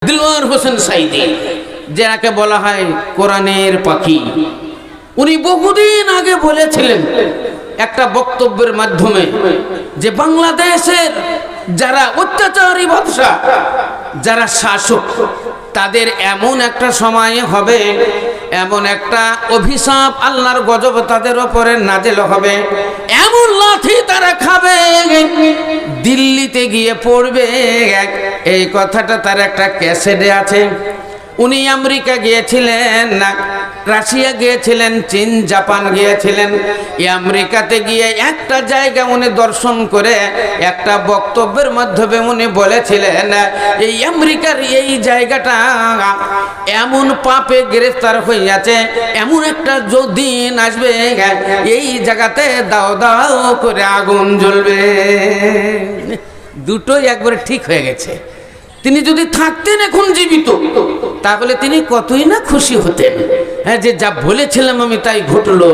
দিলওয়ার হোসেন সাইদি, যাকে বলা হয় কোরআনের পাখি, উনি বহুদিন আগে বলেছিলেন একটা বক্তব্যের মাধ্যমে যে বাংলাদেশের যারা অত্যাচারী বাদশা, যারা শাসক, তাদের এমন একটা সময় হবে, এমন একটা অভিশাপ আল্লাহর গজব তাদের উপরে নাযিল হবে, এমন লাথি তারা খাবে দিল্লিতে গিয়ে পড়বে। এই কথাটা তার একটা ক্যাসেটে আছে। উনি আমেরিকা গিয়েছিলেন, রাশিয়া গিয়েছিলেন, চীন, জাপান গিয়েছিলেন। এই আমেরিকাতে গিয়ে একটা জায়গা উনি দর্শন করে একটা বক্তব্যের মাধ্যমে উনি বলেছিলেন, এই আমেরিকার এই জায়গাটা এমন পাপে গ্রেফতার হইয়াছে, এমন একটা দিন আসবে এই জায়গাতে দাও দাও করে আগুন জ্বলবে। দুটোই একবারে ঠিক হয়ে গেছে। তিনি যদি থাকতেন এখন জীবিত, তাহলে তিনি কতই না খুশি হতেন, হ্যাঁ, যে যা বলেছিলাম আমি তাই ঘটলো।